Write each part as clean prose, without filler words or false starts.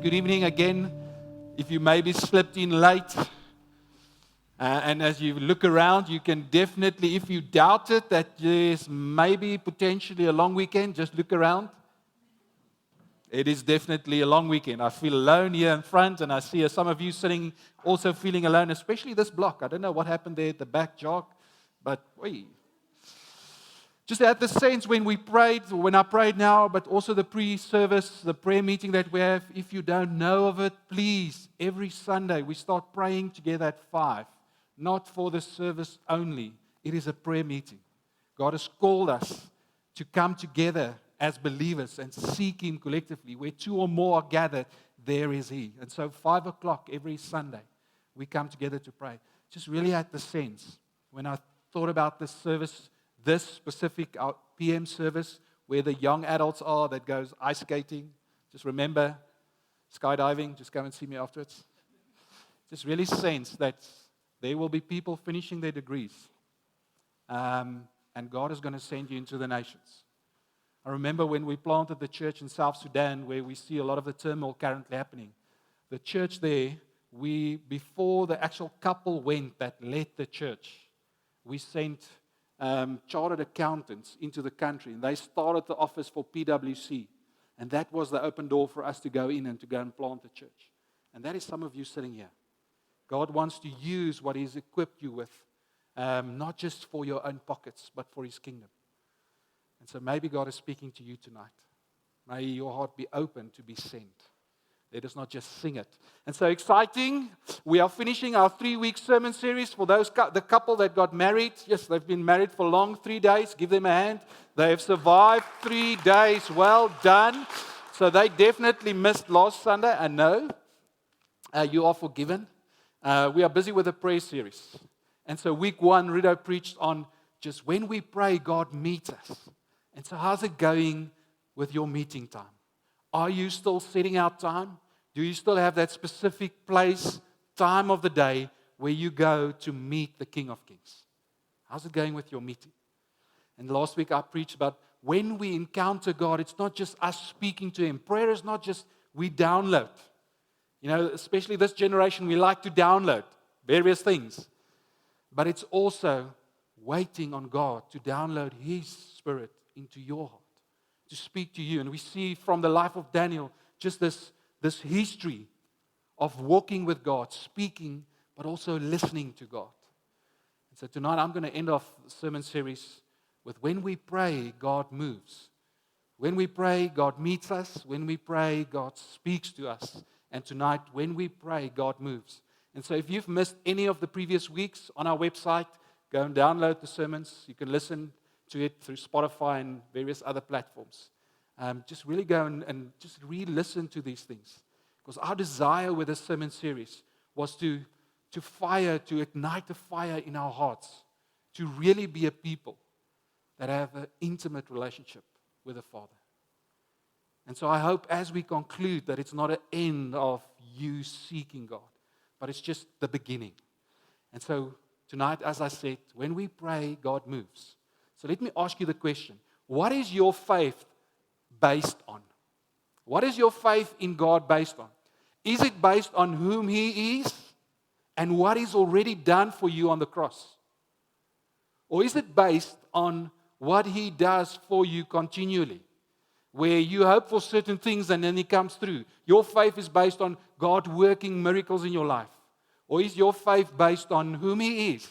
good evening again. If you maybe slipped in late, and as you look around, you can definitely, if you doubted that there's maybe potentially a long weekend, just look around. It is definitely a long weekend. I feel alone here in front, and I see some of you sitting also feeling alone, especially this block. I don't know what happened there at the back, Jock, but just had the sense when we prayed, when I prayed now, but also the pre-service, the prayer meeting that we have. If you don't know of it, please, every Sunday we start praying together at 5. Not for the service only. It is a prayer meeting. God has called us to come together as believers and seek Him collectively. Where 2 or more are gathered, there is He. And so 5 o'clock every Sunday, we come together to pray. Just really had the sense when I thought about this service, this specific PM service, where the young adults are that goes ice skating. Just remember, skydiving, just come and see me afterwards. Just really sense that there will be people finishing their degrees. And God is going to send you into the nations. I remember when we planted the church in South Sudan, where we see a lot of the turmoil currently happening. The church there, before the actual couple went that led the church, we sent chartered accountants into the country, and they started the office for PwC. And that was the open door for us to go in and to go and plant the church. And that is some of you sitting here. God wants to use what He's equipped you with, not just for your own pockets, but for His kingdom. And so maybe God is speaking to you tonight. May your heart be open to be sent. Let us not just sing it. And so exciting. We are finishing our 3-week sermon series for those the couple that got married. Yes, they've been married for long, 3 days. Give them a hand. They have survived 3 days. Well done. So they definitely missed last Sunday. And no, you are forgiven. We are busy with a prayer series. And so week 1, Rido preached on just when we pray, God meets us. And so how's it going with your meeting time? Are you still setting out time? Do you still have that specific place, time of the day where you go to meet the King of Kings? How's it going with your meeting? And last week I preached about when we encounter God, it's not just us speaking to Him. Prayer is not just we download. You know, especially this generation, we like to download various things. But it's also waiting on God to download His Spirit into your heart, to speak to you. And we see from the life of Daniel just this history of walking with God, speaking, but also listening to God. And so tonight I'm going to end off the sermon series with when we pray, God moves. When we pray, God meets us. When we pray, God speaks to us. And tonight, when we pray, God moves. And so if you've missed any of the previous weeks on our website, go and download the sermons. You can listen to it through Spotify and various other platforms. Just really go and just re-listen to these things. Because our desire with this sermon series was to ignite a fire in our hearts, to really be a people that have an intimate relationship with the Father. And so I hope as we conclude that it's not an end of you seeking God, but it's just the beginning. And so tonight, as I said, when we pray, God moves. So let me ask you the question. What is your faith based on? What is your faith in God based on? Is it based on whom He is and what He's already done for you on the cross? Or is it based on what He does for you continually? Where you hope for certain things and then He comes through. Your faith is based on God working miracles in your life. Or is your faith based on whom He is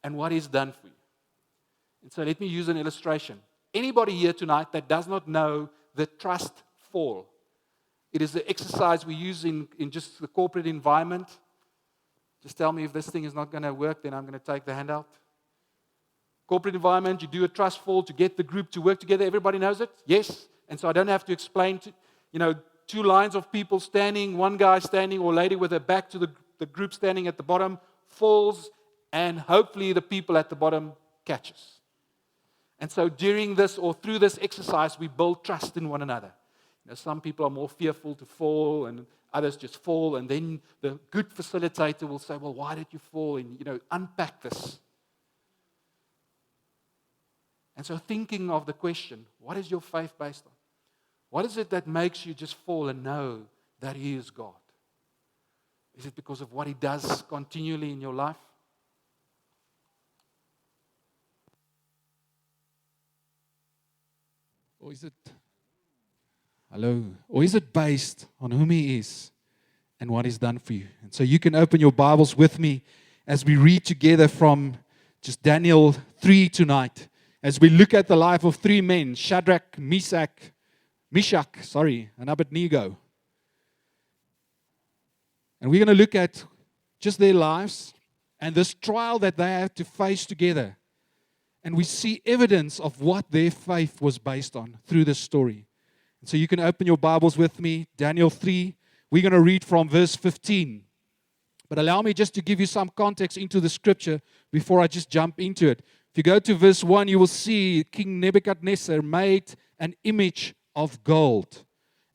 and what He's done for you? And so let me use an illustration. Anybody here tonight that does not know the trust fall? It is the exercise we use in just the corporate environment. Just tell me if this thing is not going to work, then I'm going to take the handout. Corporate environment, you do a trust fall to get the group to work together. Everybody knows it? Yes. And so I don't have to explain to, 2 lines of people standing, one guy standing or lady with her back to the group standing at the bottom, falls, and hopefully the people at the bottom catches. And so during this or through this exercise, we build trust in one another. Some people are more fearful to fall, and others just fall. And then the good facilitator will say, well, why did you fall? And, unpack this. And so thinking of the question, what is your faith based on? What is it that makes you just fall and know that He is God? Is it because of what He does continually in your life? Or is it, hello, or is it based on whom He is and what He's done for you? And so you can open your Bibles with me as we read together from just Daniel 3 tonight, as we look at the life of three men, Shadrach, Meshach, and Abednego. And we're going to look at just their lives and this trial that they had to face together. And we see evidence of what their faith was based on through this story. And so you can open your Bibles with me, Daniel 3. We're going to read from verse 15. But allow me just to give you some context into the scripture before I just jump into it. If you go to verse 1, you will see King Nebuchadnezzar made an image of gold.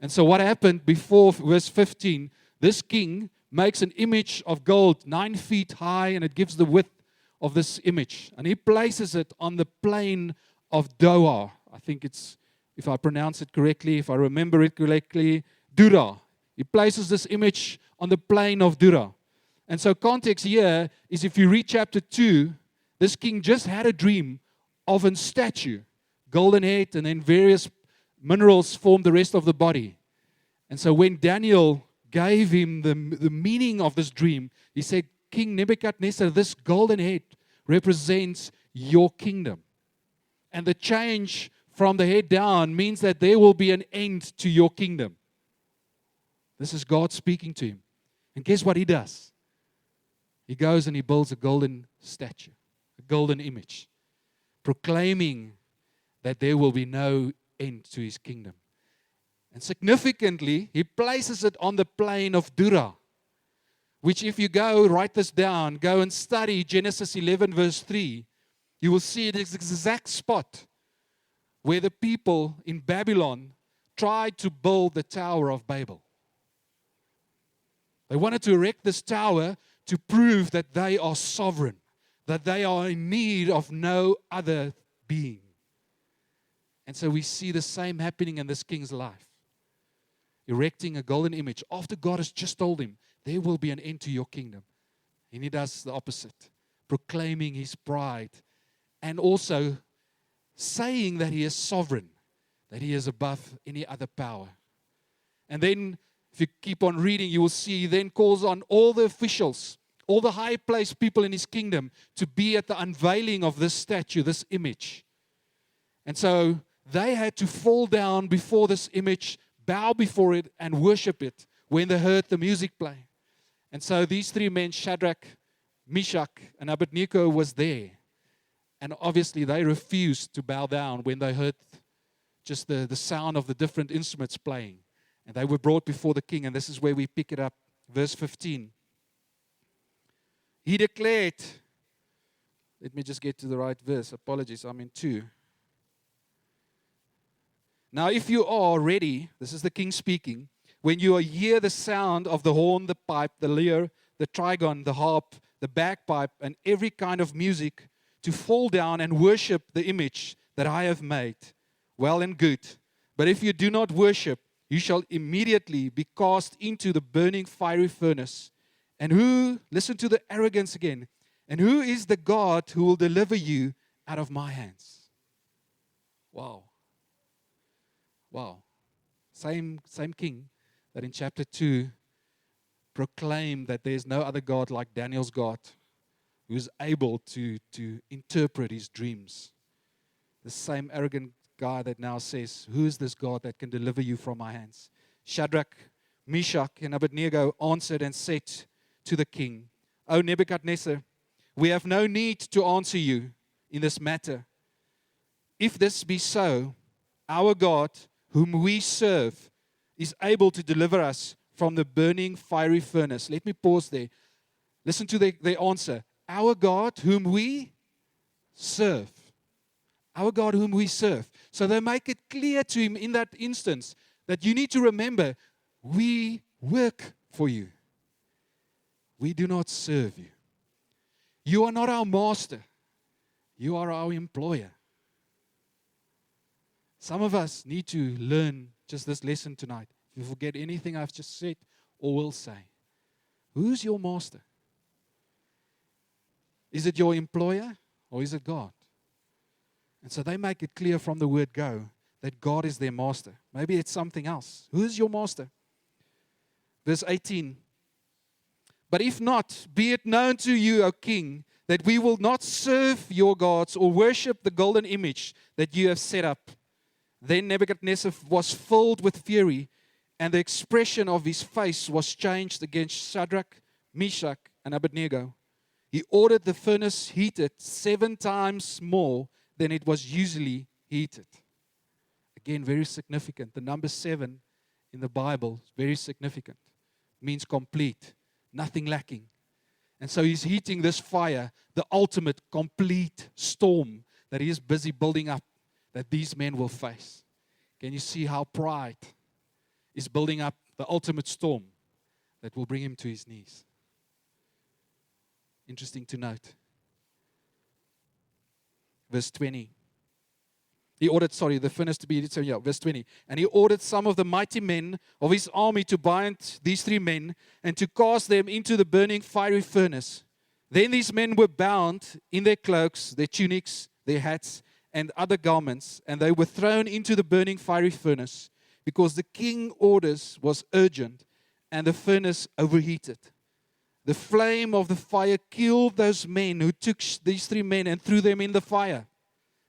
And so what happened before verse 15, this king makes an image of gold 9 feet high, and it gives the width of this image. And he places it on the plain of Doha. I think it's, if I pronounce it correctly, if I remember it correctly, Dura. He places this image on the plain of Dura. And so context here is, if you read chapter 2, this king just had a dream of a statue, golden head, and then various minerals formed the rest of the body. And so when Daniel gave him the meaning of this dream, he said, King Nebuchadnezzar, this golden head represents your kingdom. And the change from the head down means that there will be an end to your kingdom. This is God speaking to him. And guess what he does? He goes and he builds a golden statue, a golden image, proclaiming that there will be no end to his kingdom. And significantly, he places it on the plain of Dura, which, if you go, write this down, go and study Genesis 11 verse 3, you will see it is the exact spot where the people in Babylon tried to build the Tower of Babel. They wanted to erect this tower to prove that they are sovereign, that they are in need of no other being. And so we see the same happening in this king's life. Erecting a golden image after God has just told him, there will be an end to your kingdom. And he does the opposite, proclaiming his pride and also saying that he is sovereign, that he is above any other power. And then, if you keep on reading, you will see he then calls on all the officials, all the high-placed people in his kingdom to be at the unveiling of this statue, this image. And so they had to fall down before this image, bow before it, and worship it when they heard the music play. And so these three men, Shadrach, Meshach, and Abednego, was there. And obviously they refused to bow down when they heard just the sound of the different instruments playing. And they were brought before the king, and this is where we pick it up, verse 15. He declared, let me just get to the right verse, apologies, I'm in 2. Now if you are ready, this is the king speaking, when you hear the sound of the horn, the pipe, the lyre, the trigon, the harp, the bagpipe, and every kind of music, to fall down and worship the image that I have made, well and good. But if you do not worship, you shall immediately be cast into the burning fiery furnace. And who, listen to the arrogance again, and who is the God who will deliver you out of my hands? Wow. Wow. Same king that in chapter 2 proclaimed that there is no other God like Daniel's God, who is able to interpret his dreams. The same arrogant guy that now says, who is this God that can deliver you from my hands? Shadrach, Meshach, and Abednego answered and said to the king, O Nebuchadnezzar, we have no need to answer you in this matter. If this be so, our God, whom we serve, is able to deliver us from the burning fiery furnace. Let me pause there. Listen to their answer. Our God, whom we serve. Our God whom we serve. So they make it clear to him in that instance that you need to remember, we work for you. We do not serve you. You are not our master. You are our employer. Some of us need to learn just this lesson tonight. if you forget anything I've just said or will say, who's your master? Is it your employer or is it God? And so they make it clear from the word go that God is their master. Maybe it's something else. Who is your master? Verse 18. But if not, be it known to you, O king, that we will not serve your gods or worship the golden image that you have set up. Then Nebuchadnezzar was filled with fury, and the expression of his face was changed against Shadrach, Meshach, and Abednego. He ordered the furnace heated 7 times more than it was usually heated. Again, very significant. The number 7 in the Bible is very significant. It means complete, nothing lacking. And so he's heating this fire, the ultimate complete storm that he is busy building up, that these men will face. Can you see how pride is building up the ultimate storm that will bring him to his knees? Interesting to note. Verse 20. He ordered, the furnace to be heated. Verse 20. And he ordered some of the mighty men of his army to bind these 3 men and to cast them into the burning fiery furnace. Then these men were bound in their cloaks, their tunics, their hats, and other garments, and they were thrown into the burning fiery furnace, because the king's orders was urgent, and the furnace overheated. The flame of the fire killed those men who took these 3 men and threw them in the fire.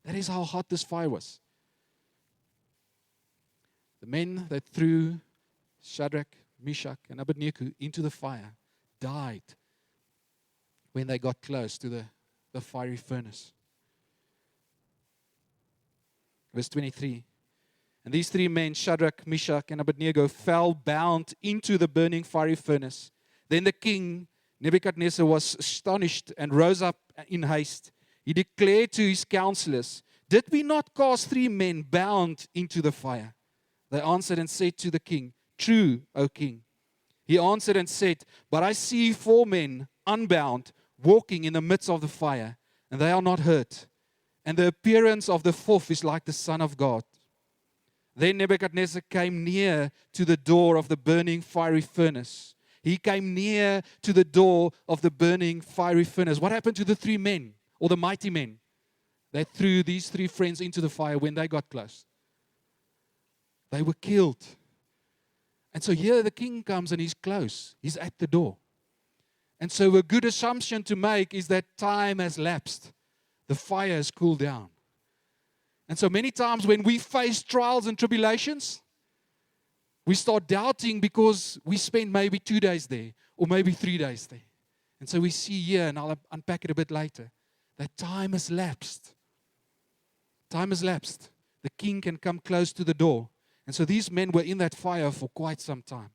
That is how hot this fire was. The men that threw Shadrach, Meshach, and Abednego into the fire died when they got close to the fiery furnace. Verse 23. And these 3 men, Shadrach, Meshach, and Abednego, fell bound into the burning fiery furnace. Then the king, Nebuchadnezzar, was astonished and rose up in haste. He declared to his counselors, did we not cast 3 men bound into the fire? They answered and said to the king, true, O king. He answered and said, but I see 4 men unbound walking in the midst of the fire, and they are not hurt. And the appearance of the 4th is like the Son of God. Then Nebuchadnezzar came near to the door of the burning fiery furnace. He came near to the door of the burning fiery furnace. What happened to the 3 men, or the mighty men, that threw these 3 friends into the fire when they got close? They were killed. And so here the king comes and he's close. He's at the door. And so a good assumption to make is that time has lapsed. The fire has cooled down. And so many times when we face trials and tribulations, we start doubting because we spend maybe 2 days there or maybe 3 days there. And so we see here, and I'll unpack it a bit later, that time has lapsed. Time has lapsed. The king can come close to the door. And so these men were in that fire for quite some time.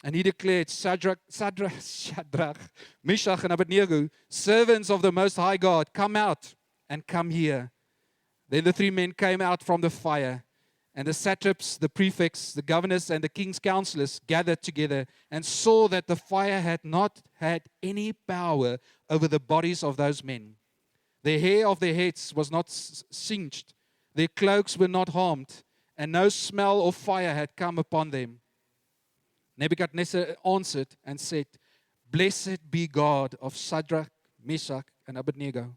And he declared, Shadrach, Meshach, and Abednego, servants of the Most High God, come out and come here. Then the 3 men came out from the fire, and the satraps, the prefects, the governors, and the king's counselors gathered together and saw that the fire had not had any power over the bodies of those men. The hair of their heads was not singed, their cloaks were not harmed, and no smell of fire had come upon them. Nebuchadnezzar answered and said, blessed be God of Shadrach, Meshach, and Abednego,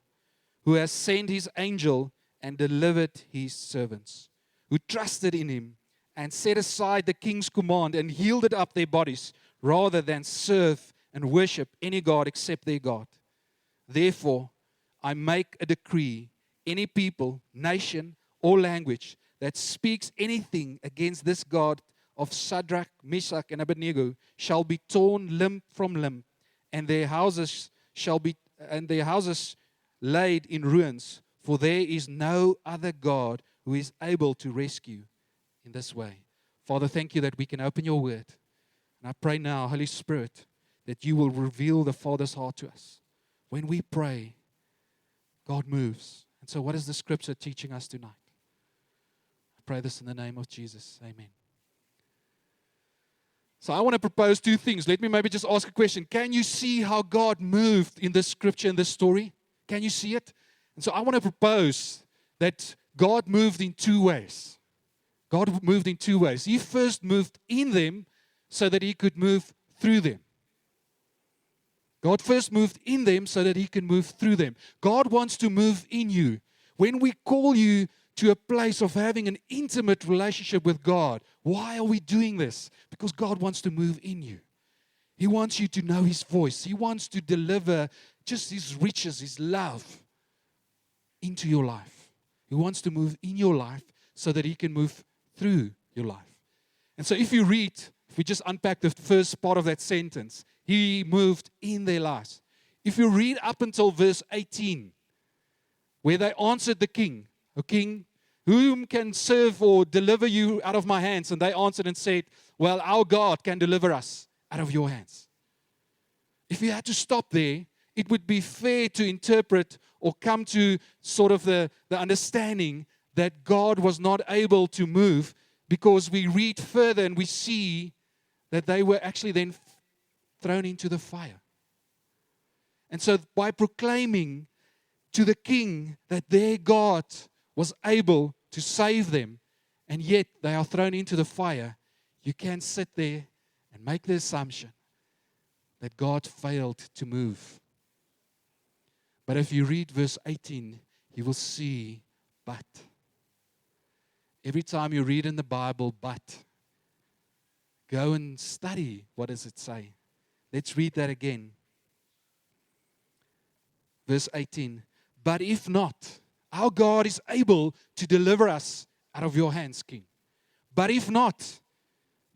who has sent his angel and delivered his servants, who trusted in him and set aside the king's command and yielded up their bodies rather than serve and worship any god except their God. Therefore, I make a decree, any people, nation, or language that speaks anything against this God of Shadrach, Meshach, and Abednego shall be torn limb from limb, and their houses laid in ruins, for there is no other God who is able to rescue in this way. Father, thank you that we can open your word. And I pray now, Holy Spirit, that you will reveal the Father's heart to us. When we pray, God moves. And so what is the scripture teaching us tonight? I pray this in the name of Jesus. Amen. So I want to propose 2 things. Let me maybe just ask a question. Can you see how God moved in this scripture, in this story? Can you see it? And so I want to propose that God moved in 2 ways. God moved in two ways. He first moved in them so that He could move through them. God first moved in them so that He can move through them. God wants to move in you. When we call you to a place of having an intimate relationship with God, why are we doing this? Because God wants to move in you. He wants you to know His voice. He wants to deliver just His riches, His love into your life. He wants to move in your life so that He can move through your life. And so if we just unpack the first part of that sentence, He moved in their lives. If you read up until verse 18, where they answered the king, "O king, whom can serve or deliver you out of my hands?" And they answered and said, "Well, our God can deliver us out of your hands." If you had to stop there, it would be fair to interpret or come to sort of the understanding that God was not able to move, because we read further and we see that they were actually then thrown into the fire. And so by proclaiming to the king that their God was able to save them, and yet they are thrown into the fire, you can sit there and make the assumption that God failed to move. But if you read verse 18, you will see but. Every time you read in the Bible, but, go and study. What does it say? Let's read that again. Verse 18. But if not, our God is able to deliver us out of your hands, King. But if not,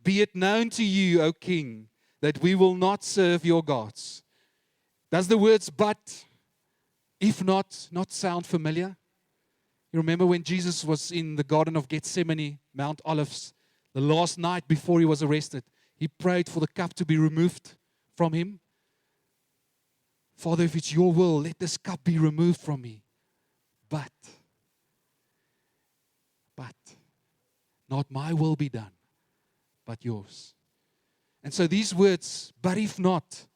be it known to you, O King, that we will not serve your gods. Does the words but, if not sound familiar? You remember when Jesus was in the Garden of Gethsemane, Mount Olives, the last night before He was arrested, He prayed for the cup to be removed from Him. Father, if it's your will, let this cup be removed from me. But, not my will be done, but yours. And so these words, but if not,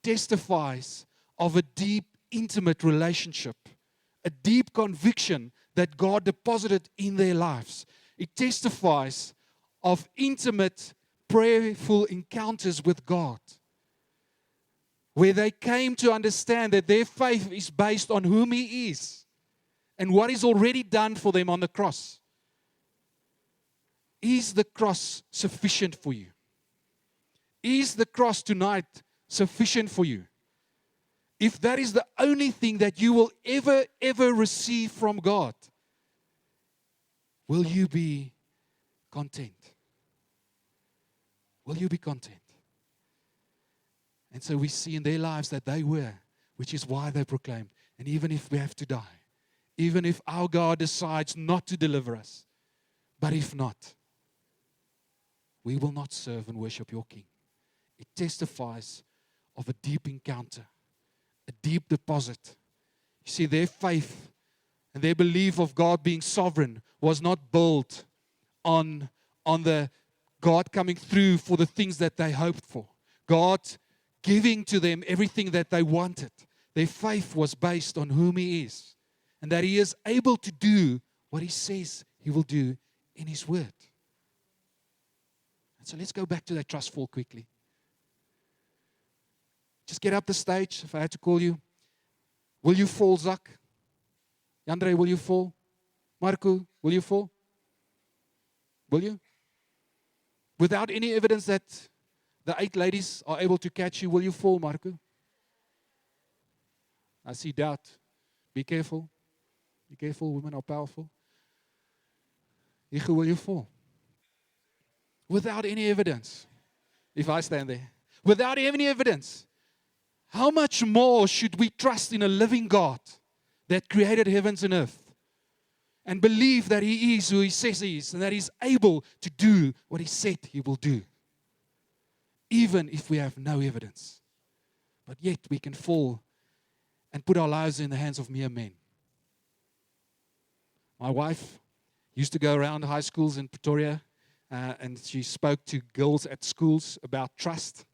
testifies of a deep, intimate relationship, a deep conviction that God deposited in their lives. It testifies of intimate, prayerful encounters with God, where they came to understand that their faith is based on whom He is and what He's already done for them on the cross. Is the cross sufficient for you? Is the cross tonight sufficient for you? If that is the only thing that you will ever receive from God, will you be content? Will you be content? And so we see in their lives that they were, which is why they proclaimed. And even if we have to die, even if our God decides not to deliver us, but if not, we will not serve and worship your King. It testifies of a deep encounter, a deep deposit. You see, their faith and their belief of God being sovereign was not built on the God coming through for the things that they hoped for. God giving to them everything that they wanted. Their faith was based on whom He is, and that He is able to do what He says He will do in His word. And so let's go back to that trust fall quickly. Just get up the stage if I had to call you. Will you fall, Zak? Yandre, will you fall? Marco, will you fall? Will you? Without any evidence that the 8 ladies are able to catch you, will you fall, Marco? I see doubt. Be careful. Be careful, women are powerful. Igu, will you fall? Without any evidence. If I stand there. Without any evidence. How much more should we trust in a living God that created heavens and earth and believe that He is who He says He is and that He's able to do what He said He will do, even if we have no evidence. But yet we can fall and put our lives in the hands of mere men. My wife used to go around high schools in Pretoria and she spoke to girls at schools about trust.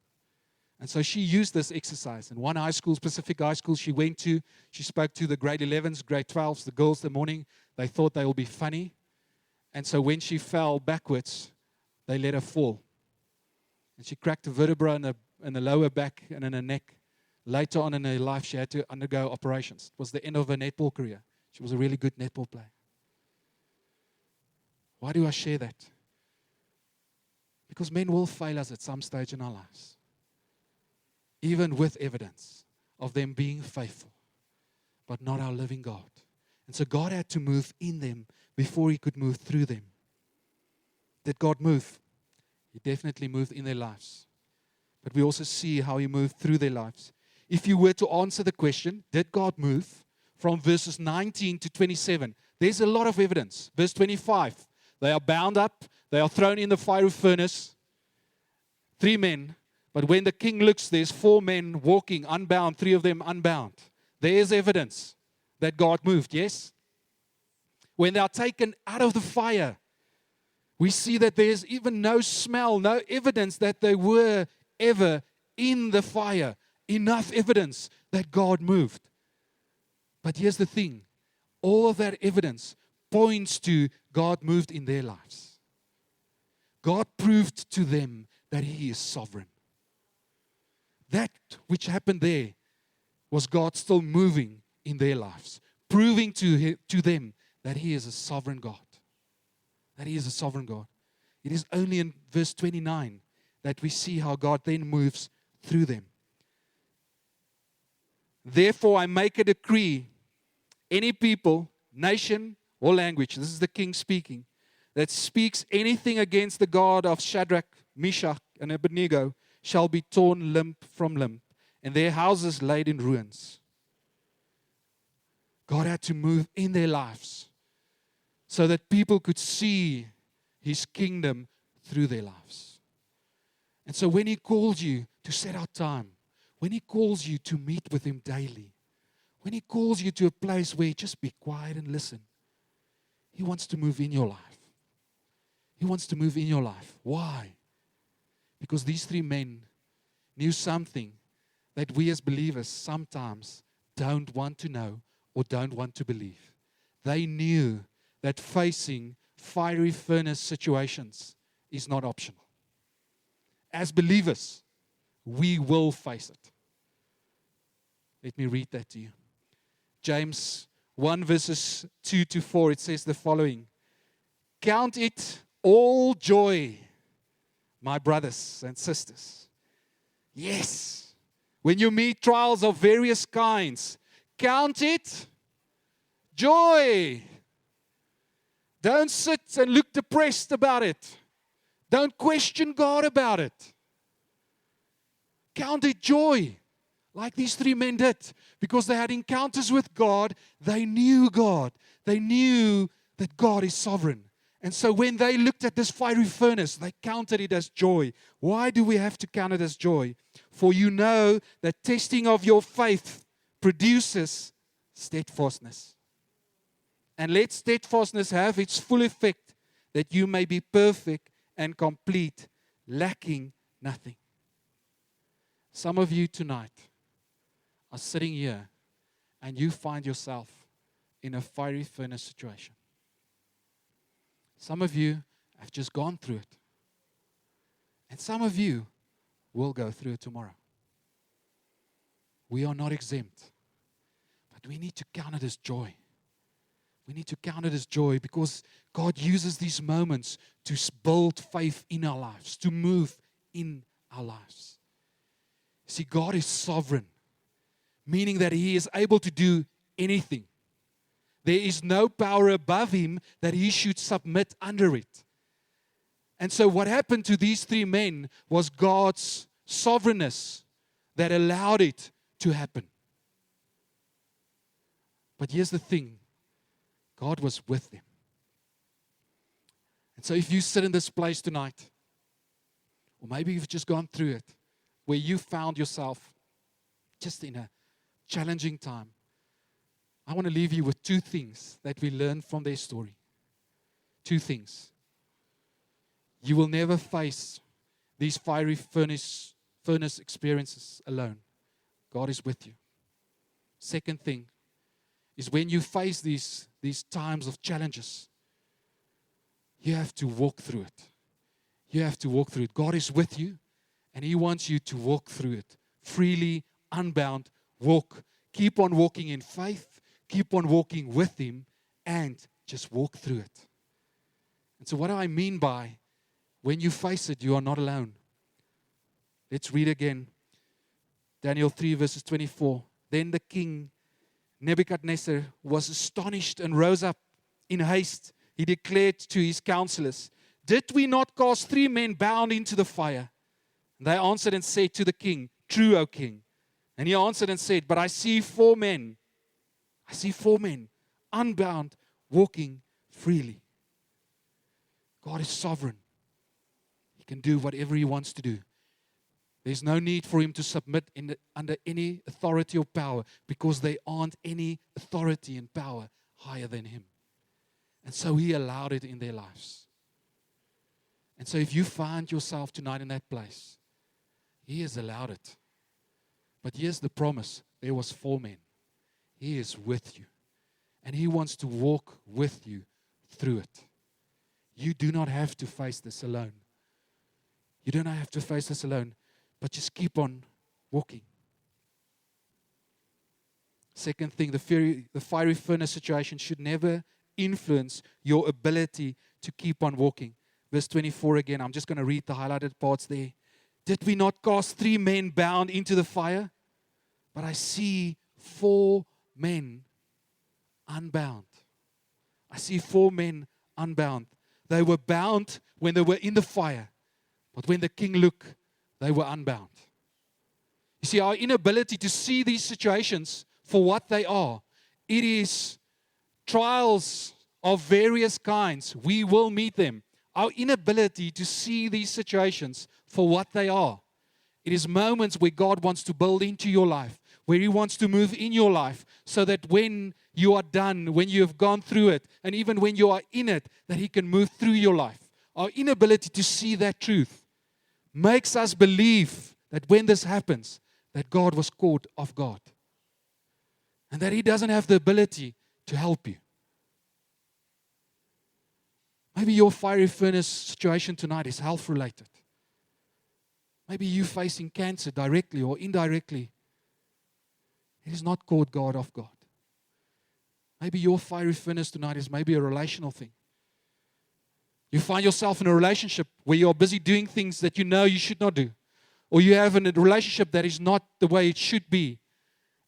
And so she used this exercise. In one high school, specific high school she went to, she spoke to the grade 11s, grade 12s, the girls the morning. They thought they will be funny. And so when she fell backwards, they let her fall. And she cracked a vertebra in the lower back and in her neck. Later on in her life, she had to undergo operations. It was the end of her netball career. She was a really good netball player. Why do I share that? Because men will fail us at some stage in our lives, even with evidence of them being faithful, but not our living God. And so God had to move in them before He could move through them. Did God move? He definitely moved in their lives. But we also see how He moved through their lives. If you were to answer the question, did God move? From verses 19 to 27, there's a lot of evidence. Verse 25, they are bound up, they are thrown in the fiery furnace. 3 men, but when the king looks, there's 4 men walking unbound, 3 of them unbound. There's evidence that God moved, yes? When they are taken out of the fire, we see that there's even no smell, no evidence that they were ever in the fire. Enough evidence that God moved. But here's the thing. All of that evidence points to God moved in their lives. God proved to them that He is sovereign. That which happened there was God still moving in their lives, proving to them that He is a sovereign God. That He is a sovereign God. It is only in verse 29 that we see how God then moves through them. Therefore, I make a decree, any people, nation, or language, this is the king speaking, that speaks anything against the God of Shadrach, Meshach, and Abednego shall be torn limb from limb, and their houses laid in ruins. God had to move in their lives so that people could see His kingdom through their lives. And so when He calls you to set out time, when He calls you to meet with Him daily, when He calls you to a place where you just be quiet and listen, He wants to move in your life. He wants to move in your life. Why? Because these 3 men knew something that we as believers sometimes don't want to know or don't want to believe. They knew that facing fiery furnace situations is not optional. As believers, we will face it. Let me read that to you. James 1 verses 2 to 4, it says the following. Count it all joy, my brothers and sisters. Yes, when you meet trials of various kinds, count it joy. Don't sit and look depressed about it. Don't question God about it. Count it joy, like these 3 men did, because they had encounters with God. They knew God. They knew that God is sovereign. And so when they looked at this fiery furnace, they counted it as joy. Why do we have to count it as joy? For you know that testing of your faith produces steadfastness. And let steadfastness have its full effect, that you may be perfect and complete, lacking nothing. Some of you tonight are sitting here and you find yourself in a fiery furnace situation. Some of you have just gone through it. And some of you will go through it tomorrow. We are not exempt. But we need to count it as joy. We need to count it as joy because God uses these moments to build faith in our lives, to move in our lives. See, God is sovereign, meaning that He is able to do anything. There is no power above Him that He should submit under it. And so what happened to these 3 men was God's sovereignness that allowed it to happen. But here's the thing. God was with them. And so if you sit in this place tonight, or maybe you've just gone through it, where you found yourself just in a challenging time, I want to leave you with 2 things that we learn from their story. 2 things. You will never face these fiery furnace experiences alone. God is with you. Second thing is when you face these times of challenges, You have to walk through it. You have to walk through it. God is with you, and He wants you to walk through it. Freely, unbound, walk. Keep on walking in faith. Keep on walking with Him, and just walk through it. And so what do I mean by when you face it, you are not alone? Let's read again. Daniel 3 verses 24. Then the king Nebuchadnezzar was astonished and rose up in haste. He declared to his counselors, "Did we not cast 3 men bound into the fire?" And they answered and said to the king, "True, O king." And he answered and said, "But I see 4 men. I see 4 men, unbound, walking freely." God is sovereign. He can do whatever He wants to do. There's no need for Him to submit under any authority or power, because there aren't any authority and power higher than Him. And so He allowed it in their lives. And so if you find yourself tonight in that place, He has allowed it. But here's the promise. There was 4 men. He is with you. And He wants to walk with you through it. You do not have to face this alone. You do not have to face this alone. But just keep on walking. Second thing, the fiery furnace situation should never influence your ability to keep on walking. Verse 24 again, I'm just going to read the highlighted parts there. Did we not cast 3 men bound into the fire? But I see 4 men unbound. I see 4 men unbound. They were bound when they were in the fire. But when the king looked, they were unbound. You see, our inability to see these situations for what they are, it is trials of various kinds. We will meet them. Our inability to see these situations for what they are, it is moments where God wants to build into your life, where He wants to move in your life, so that when you are done, when you have gone through it, and even when you are in it, that He can move through your life. Our inability to see that truth makes us believe that when this happens, that God was caught off guard. And that He doesn't have the ability to help you. Maybe your fiery furnace situation tonight is health related. Maybe you facing cancer directly or indirectly. It is not caught God off guard. Maybe your fiery furnace tonight is maybe a relational thing. You find yourself in a relationship where you're busy doing things that you know you should not do. Or you have a relationship that is not the way it should be.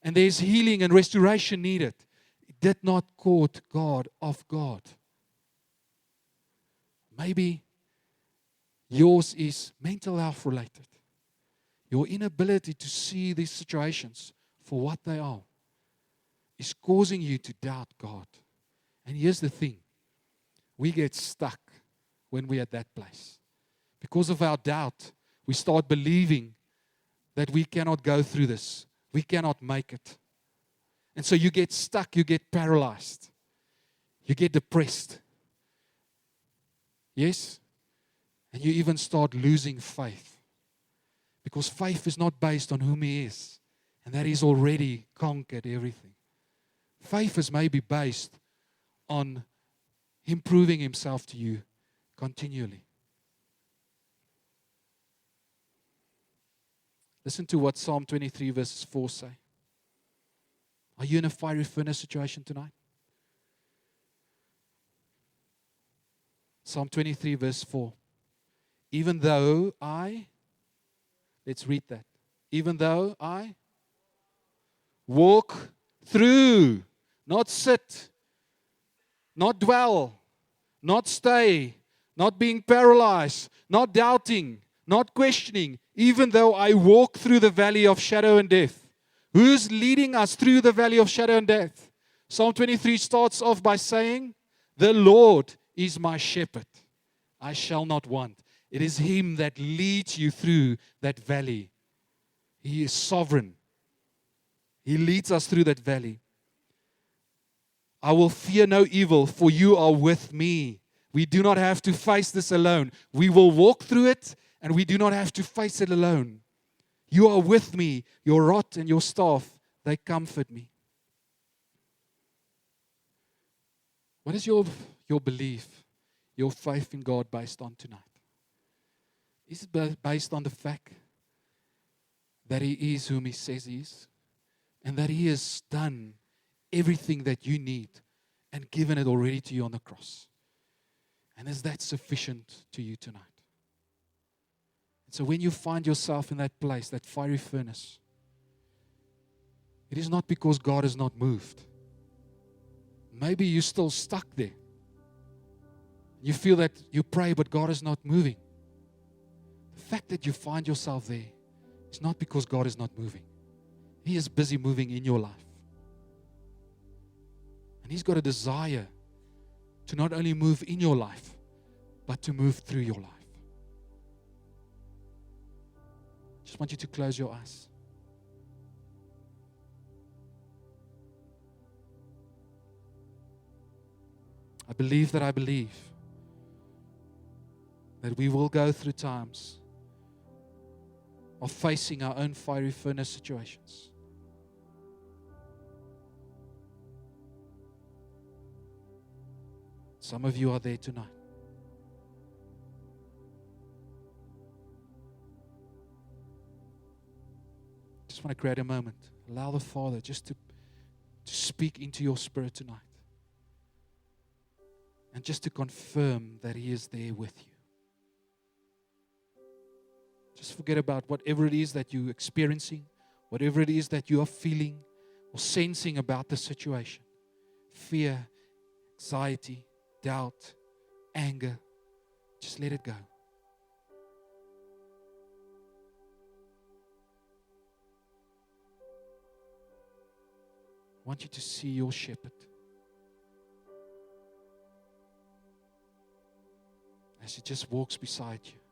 And there's healing and restoration needed. It did not caught God off guard. Maybe yours is mental health related. Your inability to see these situations for what they are is causing you to doubt God. And here's the thing. We get stuck when we're at that place. Because of our doubt, we start believing that we cannot go through this. We cannot make it. And so you get stuck, you get paralyzed. You get depressed. Yes? And you even start losing faith. Because faith is not based on whom He is. And that He's already conquered everything. Faith is maybe based on Him proving Himself to you continually. Listen to what Psalm 23 verses 4 say. Are you in a fiery furnace situation tonight? Psalm 23 verse 4. Even though let's read that. Even though I walk through, not sit, not dwell, not stay, not being paralyzed, not doubting, not questioning, even though I walk through the valley of shadow and death. Who's leading us through the valley of shadow and death? Psalm 23 starts off by saying, "The Lord is my shepherd. I shall not want." It is Him that leads you through that valley. He is sovereign. He leads us through that valley. I will fear no evil, for you are with me. We do not have to face this alone. We will walk through it, and we do not have to face it alone. You are with me. Your rod and your staff, they comfort me. What is your belief? your faith in God based on tonight? Is it based on the fact that He is whom He says He is, and that He has done everything that you need and given it already to you on the cross? And is that sufficient to you tonight? And so when you find yourself in that place, that fiery furnace, it is not because God has not moved. Maybe you're still stuck there. You feel that you pray, but God is not moving. The fact that you find yourself there is not because God is not moving. He is busy moving in your life. And He's got a desire to not only move in your life, but to move through your life. Just want you to close your eyes. I believe that we will go through times of facing our own fiery furnace situations. Some of you are there tonight. Just want to create a moment. Allow the Father just to speak into your spirit tonight. And just to confirm that He is there with you. Just forget about whatever it is that you're experiencing, whatever it is that you are feeling or sensing about the situation. Fear, anxiety, doubt, anger. Just let it go. I want you to see your shepherd as He just walks beside you.